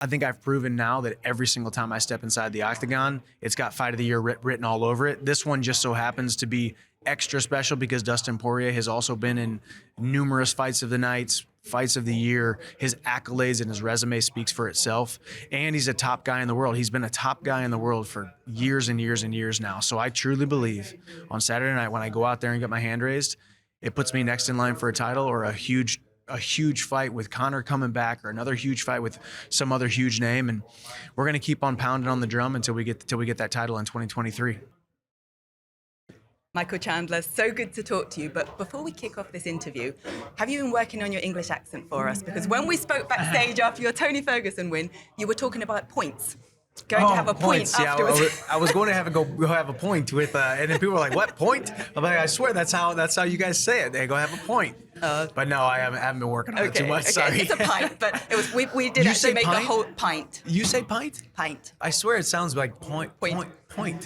I think I've proven now that every single time I step inside the octagon, it's got Fight of the Year written all over it. This one just so happens to be extra special because Dustin Poirier has also been in numerous fights of the nights, fights of the year. His accolades and his resume speaks for itself. And he's a top guy in the world. He's been a top guy in the world for years and years and years now. So I truly believe on Saturday night when I go out there and get my hand raised, it puts me next in line for a title or a huge fight with Conor coming back or another huge fight with some other huge name. And we're going to keep on pounding on the drum until we get that title in 2023. Michael Chandler, so good to talk to you. But before we kick off this interview, have you been working on your English accent for us? Because when we spoke backstage after your Tony Ferguson win, you were talking about points. Going to have a point afterwards. Yeah, I was going to go have a point with, and then people were like, "What point?" I'm like, "I swear that's how you guys say it. They go have a point." But no, I haven't been working on it too much. Sorry. It's a pint, but it was we did You actually say make pint? a whole pint. You say pint? Pint. I swear it sounds like point.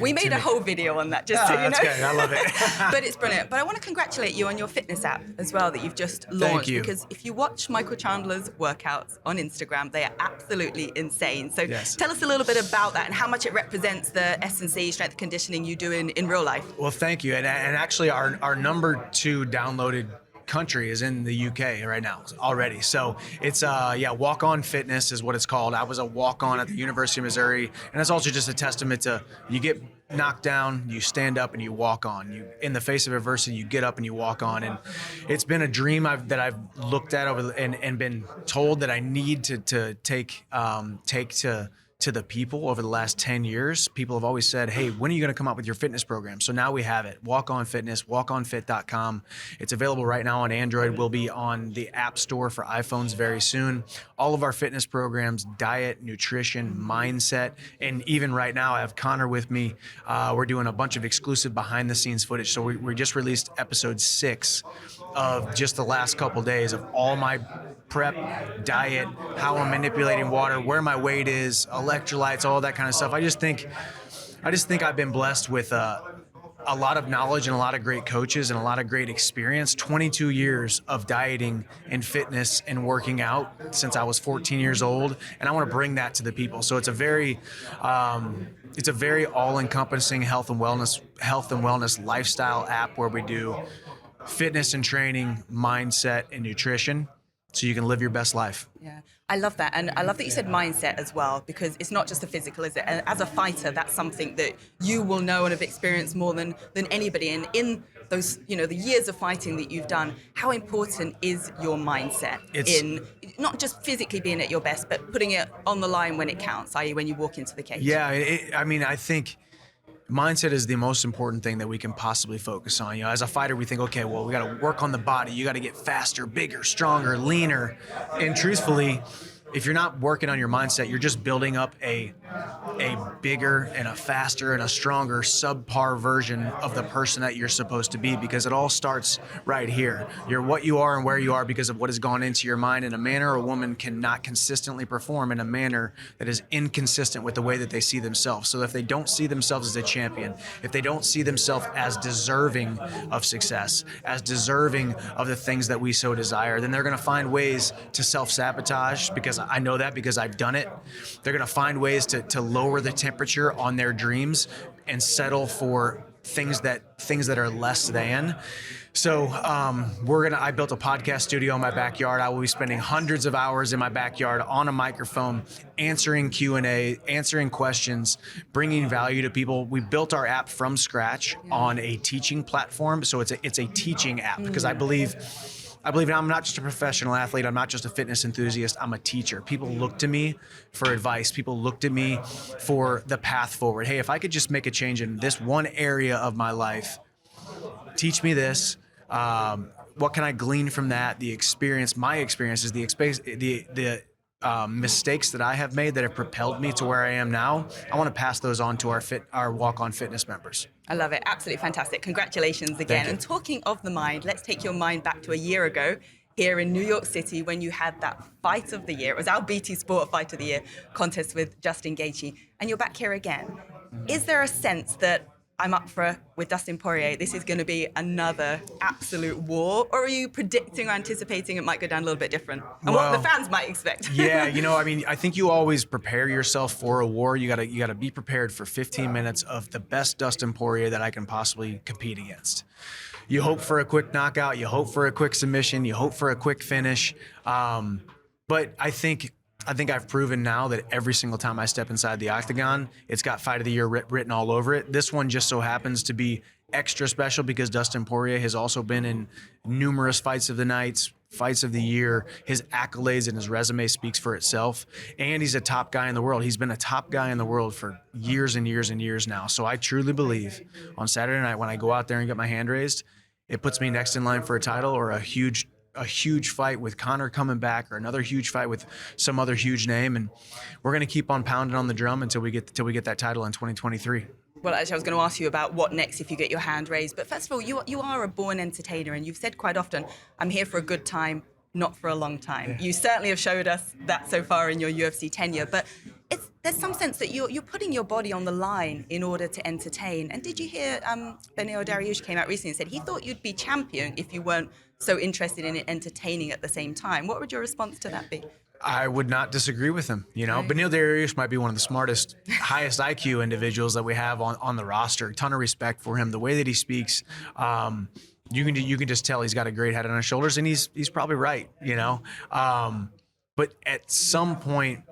We made a whole video on that, just so you know. That's good. I love it. But it's brilliant. But I want to congratulate you on your fitness app as well that you've just launched. Thank you. Because if you watch Michael Chandler's workouts on Instagram, they are absolutely insane. So tell us a little bit about that and how much it represents the S&C strength conditioning you do in real life. Well, thank you. And actually, our number 2 downloaded country is in the UK right now already. So it's Walk On Fitness is what it's called. I was a walk-on at the University of Missouri, and it's also just a testament to you get knocked down, you stand up and you walk on. You in the face of adversity, you get up and you walk on. And it's been a dream that I've looked at over and been told that I need to take to the people over the last 10 years. People have always said, "Hey, when are you going to come up with your fitness program?" So now we have it. Walk On Fitness, walkonfit.com. It's available right now on Android. We'll be on the App Store for iPhones very soon. All of our fitness programs, diet, nutrition, mindset, and even right now I have Conor with me. We're doing a bunch of exclusive behind the scenes footage. So we just released episode 6 of just the last couple days of all my prep, diet, how I'm manipulating water, where my weight is, electrolytes, all that kind of stuff. I just think I've been blessed with a lot of knowledge and a lot of great coaches and a lot of great experience. 22 years of dieting and fitness and working out since I was 14 years old, and I want to bring that to the people. So it's a very all-encompassing health and wellness lifestyle app where we do fitness and training, mindset, and nutrition, so you can live your best life. Yeah, I love that. And I love that you said mindset as well, because it's not just the physical, is it? And as a fighter, that's something that you will know and have experienced more than anybody. And in those, the years of fighting that you've done, how important is your mindset in not just physically being at your best, but putting it on the line when it counts, i.e. when you walk into the cage? Yeah, I think mindset is the most important thing that we can possibly focus on. As a fighter, we think, okay, well, we got to work on the body. You got to get faster, bigger, stronger, leaner. And truthfully, if you're not working on your mindset, you're just building up a bigger and a faster and a stronger subpar version of the person that you're supposed to be, because it all starts right here. You're what you are and where you are because of what has gone into your mind in a manner a woman cannot consistently perform in a manner that is inconsistent with the way that they see themselves. So if they don't see themselves as a champion, if they don't see themselves as deserving of success, as deserving of the things that we so desire, then they're going to find ways to self-sabotage, because I know that because I've done it. They're going to find ways to lower the temperature on their dreams and settle for things that are less than. So I built a podcast studio in my backyard. I will be spending hundreds of hours in my backyard on a microphone, answering Q&A, answering questions, bringing value to people. We built our app from scratch on a teaching platform. So it's a teaching app, because I believe I'm not just a professional athlete. I'm not just a fitness enthusiast. I'm a teacher. People look to me for advice. People look to me for the path forward. Hey, if I could just make a change in this one area of my life, teach me this. What can I glean from that? My experience is the mistakes that I have made that have propelled me to where I am now. I want to pass those on to our Walk On Fitness members. I love it. Absolutely fantastic. Congratulations again. And talking of the mind, let's take your mind back to a year ago here in New York City when you had that fight of the year. It was our BT Sport Fight of the Year contest with Justin Gaethje, and you're back here again. Is there a sense that I'm up for with Dustin Poirier. This is going to be another absolute war. Or are you predicting or anticipating it might go down a little bit different? And what the Well, fans might expect? yeah, I mean, I think you always prepare yourself for a war. You gotta be prepared for 15 minutes of the best Dustin Poirier that I can possibly compete against. You hope for a quick knockout. You hope for a quick submission. You hope for a quick finish. But I think I've proven now that every single time I step inside the octagon, it's got Fight of the Year written all over it. This one just so happens to be extra special because Dustin Poirier has also been in numerous fights of the nights, fights of the year. His accolades and his resume speaks for itself. And he's a top guy in the world. He's been a top guy in the world for years and years and years now. So I truly believe on Saturday night when I go out there and get my hand raised, it puts me next in line for a title or a huge fight with Conor coming back or another huge fight with some other huge name. And we're going to keep on pounding on the drum until we get that title in 2023. Well, actually, I was going to ask you about what next if you get your hand raised. But first of all, you are a born entertainer, and you've said quite often, I'm here for a good time, not for a long time. Yeah. You certainly have showed us that so far in your UFC tenure. But there's some sense that you're putting your body on the line in order to entertain. And did you hear Beneil Dariush came out recently and said he thought you'd be champion if you weren't so interested in entertaining at the same time? What would your response to that be? I would not disagree with him. Beneil Dariush might be one of the smartest, highest IQ individuals that we have on the roster. A ton of respect for him. The way that he speaks, you can just tell he's got a great head on his shoulders, and he's probably right. But at some point,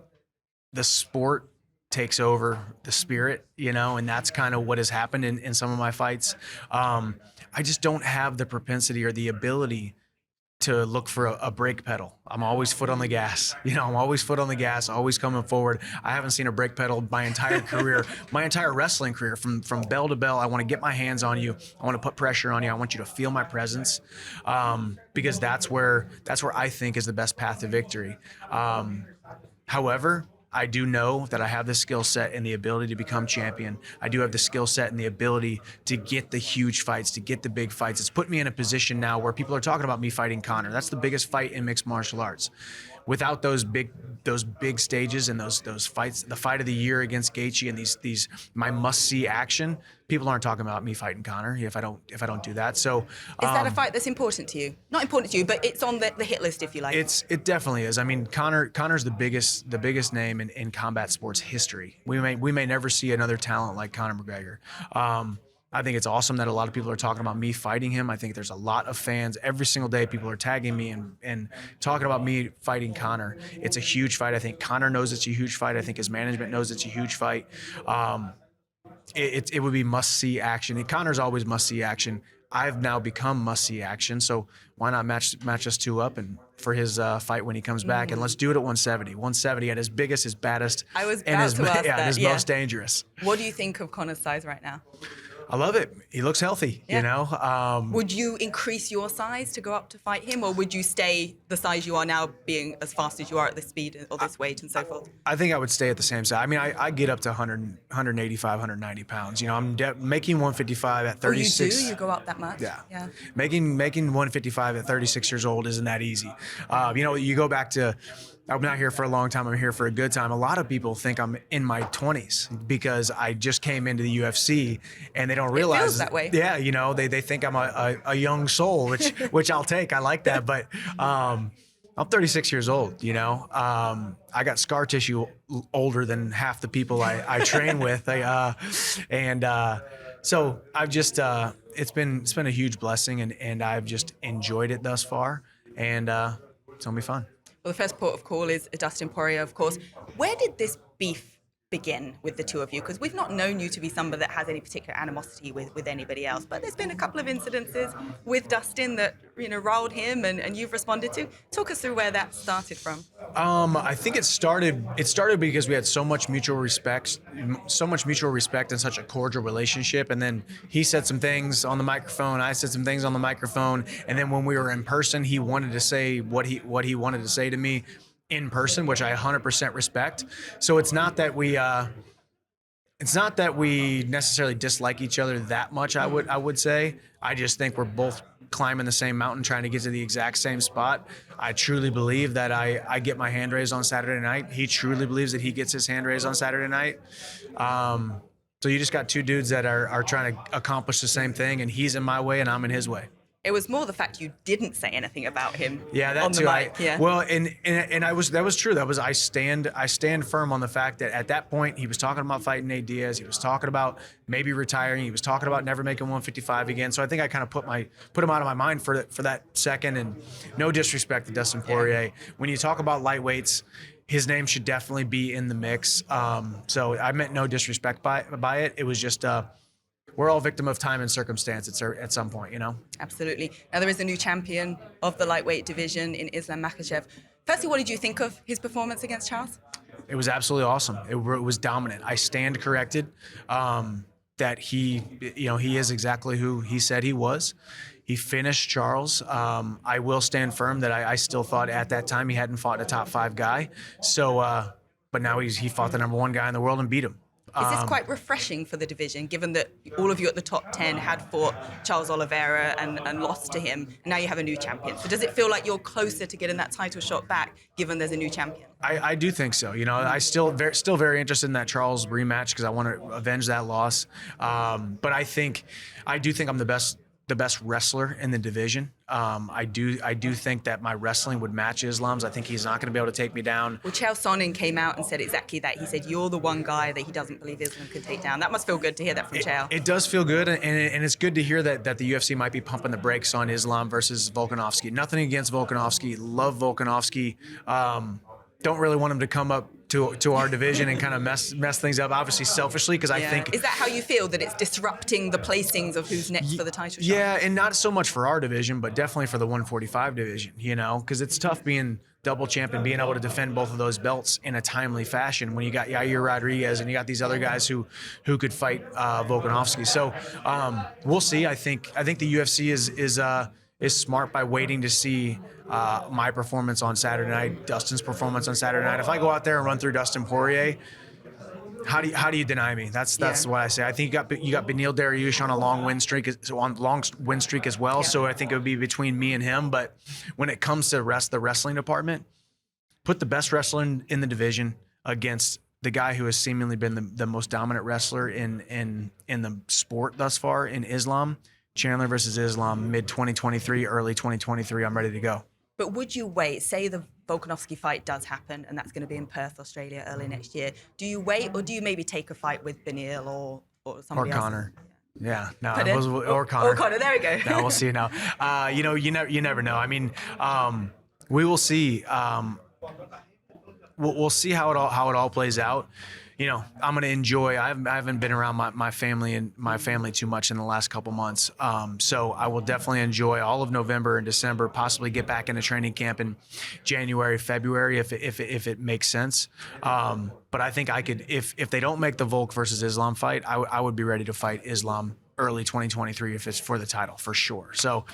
the sport takes over the spirit, and that's kind of what has happened in some of my fights. I just don't have the propensity or the ability to look for a brake pedal. I'm always foot on the gas. I'm always foot on the gas, always coming forward. I haven't seen a brake pedal my entire career, my entire wrestling career, from bell to bell. I want to get my hands on you. I want to put pressure on you. I want you to feel my presence, because that's where I think is the best path to victory. However, I do know that I have the skill set and the ability to become champion. I do have the skill set and the ability to get the huge fights, to get the big fights. It's put me in a position now where people are talking about me fighting Conor. That's the biggest fight in mixed martial arts. Without those big stages and those fights, the fight of the year against Gaethje and these my must-see action, people aren't talking about me fighting Conor if I don't do that. So is that a fight that's important to you? Not important to you, but it's on the hit list, if you like. It definitely is. I mean, Conor's the biggest name in combat sports history. We may never see another talent like Conor McGregor. I think it's awesome that a lot of people are talking about me fighting him. I think there's a lot of fans. Every single day, people are tagging me and talking about me fighting Conor. It's a huge fight. I think Conor knows it's a huge fight. I think his management knows it's a huge fight. It would be must-see action. And Conor's always must-see action. I've now become must-see action, so why not match us two up and for his fight when he comes back, and let's do it at 170. 170 at his biggest, his baddest, I was about to ask that. His most dangerous. What do you think of Conor's size right now? I love it. He looks healthy, Would you increase your size to go up to fight him, or would you stay the size you are now, being as fast as you are at this speed or this weight and so forth? I think I would stay at the same size. I mean, I get up to 100, 185, 190 pounds. I'm making 155 at 36. Oh, you do? You go up that much? Yeah. Making 155 at 36 years old isn't that easy. You go back to, I'm not here for a long time. I'm here for a good time. A lot of people think I'm in my 20s because I just came into the UFC, and they don't realize it feels that way. Yeah, they think I'm a young soul, which I'll take. I like that, but I'm 36 years old. I got scar tissue older than half the people I train with. So I've just it's been a huge blessing, and I've just enjoyed it thus far, and it's gonna be fun. Well, the first port of call is Dustin Poirier, of course. Where did this beef begin with the two of you? Because we've not known you to be somebody that has any particular animosity with anybody else, but there's been a couple of incidences with Dustin that riled him, and you've responded to. Talk us through where that started from. I think it started because we had so much mutual respect and such a cordial relationship. And then he said some things on the microphone, I said some things on the microphone, and then when we were in person, he wanted to say what he wanted to say to me in person, which I 100% respect. So it's not that we necessarily dislike each other that much. I would say. I just think we're both climbing the same mountain, trying to get to the exact same spot. I truly believe that I get my hand raised on Saturday night. He truly believes that he gets his hand raised on Saturday night. So you just got two dudes that are trying to accomplish the same thing, and he's in my way and I'm in his way. It was more the fact you didn't say anything about him Yeah, that on the too. mic. Well, and I was that was true. I stand firm on the fact that at that point he was talking about fighting Nate Diaz. He was talking about maybe retiring. He was talking about never making 155 again. So I think I kind of put him out of my mind for that second. And no disrespect to Dustin Poirier. When you talk about lightweights, his name should definitely be in the mix. So I meant no disrespect by it. It was just we're all victim of time and circumstance at some point, you know? Absolutely. Now, there is a new champion of the lightweight division in Islam Makhachev. Firstly, what did you think of his performance against Charles? It was absolutely awesome. It was dominant. I stand corrected that he is exactly who he said he was. He finished Charles. I will stand firm that I still thought at that time he hadn't fought a top 5 guy. So, but now he fought the number 1 guy in the world and beat him. Is this quite refreshing for the division, given that all of you at the top 10 had fought Charles Oliveira and lost to him, and now you have a new champion? So does it feel like you're closer to getting that title shot back, given there's a new champion? I do think so. You know, I still very interested in that Charles rematch because I want to avenge that loss. But I do think I'm the best wrestler in the division. I do think that my wrestling would match Islam's. I think he's not going to be able to take me down. Well, Chael Sonnen came out and said exactly that. He said, you're the one guy that he doesn't believe Islam could take down. That must feel good to hear that from Chael. It does feel good, and it's good to hear that the UFC might be pumping the brakes on Islam versus Volkanovski. Nothing against Volkanovski. Love Volkanovski. Don't really want him to come up to our division and kind of mess things up, obviously selfishly, because I think... Is that how you feel, that it's disrupting the placings of who's next for the title shot? Yeah, and not so much for our division, but definitely for the 145 division, you know, because it's tough being double champ and being able to defend both of those belts in a timely fashion when you got Yair Rodriguez and you got these other guys who could fight Volkanovski. So we'll see. I think the UFC is smart by waiting to see my performance on Saturday night, Dustin's performance on Saturday night. If I go out there and run through Dustin Poirier, how do you deny me? That's what I say. I think you got Beneil Dariush on a long win streak as well. Yeah. So I think it would be between me and him. But when it comes to the wrestling department, put the best wrestler in the division against the guy who has seemingly been the most dominant wrestler in the sport thus far in Islam. Chandler versus Islam, mid-2023, early 2023. I'm ready to go. But would you wait? Say the Volkanovski fight does happen, and that's going to be in Perth, Australia, early next year. Do you wait, or do you maybe take a fight with Beneil or somebody else? Or Connor. Yeah, no, or Connor. Or Connor. There we go. No, we'll see now. You never know. I mean, we will see. We'll see how it all plays out. You know, I'm going to enjoy. I haven't been around my family too much in the last couple months. So I will definitely enjoy all of November and December, possibly get back into training camp in January, February, if it makes sense. But I think I could, if they don't make the Volk versus Islam fight, I would be ready to fight Islam early 2023 if it's for the title, for sure. So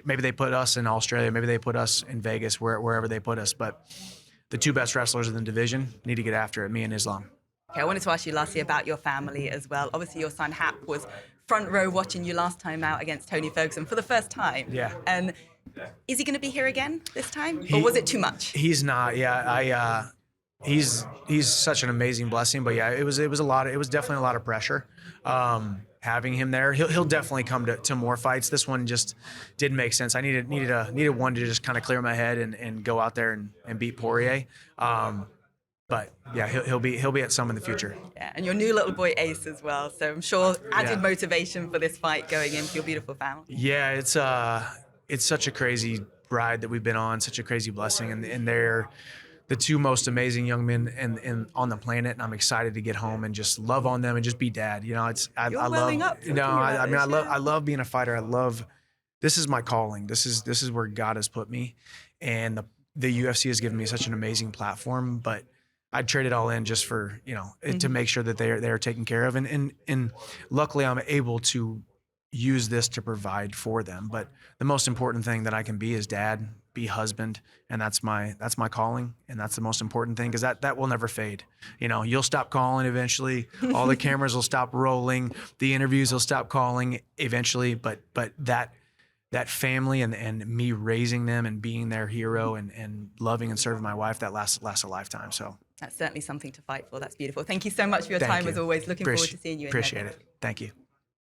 maybe they put us in Australia, maybe they put us in Vegas, wherever they put us. But the two best wrestlers in the division need to get after it, me and Islam. Okay, I wanted to ask you lastly about your family as well. Obviously, your son Hap was front row watching you last time out against Tony Ferguson for the first time. Yeah. And is he going to be here again this time, or was it too much? He's not. Yeah, he's such an amazing blessing. But yeah, it was a lot. It was definitely a lot of pressure. Having him there, he'll definitely come to more fights. This one just didn't make sense. I needed one to just kind of clear my head and go out there and beat Poirier. But yeah, he'll be at some in the future. Yeah, and your new little boy Ace as well. So I'm sure added motivation for this fight going into your beautiful family. Yeah, it's such a crazy ride that we've been on, such a crazy blessing, and they're the two most amazing young men on the planet. And I'm excited to get home and just love on them and just be dad. You know, I love being a fighter. This is my calling. This is where God has put me, and the UFC has given me such an amazing platform, but I'd trade it all in just for, to make sure that they're taken care of. And luckily I'm able to use this to provide for them. But the most important thing that I can be is dad, be husband. And that's my calling. And that's the most important thing, because that will never fade. You'll stop calling eventually. All the cameras will stop rolling. The interviews will stop calling eventually. But that family and me raising them and being their hero and loving and serving my wife, that lasts a lifetime. So That's certainly something to fight for. That's beautiful. Thank you so much for your Thank time you. as always. Looking forward to seeing you in Appreciate there. it. Thank you.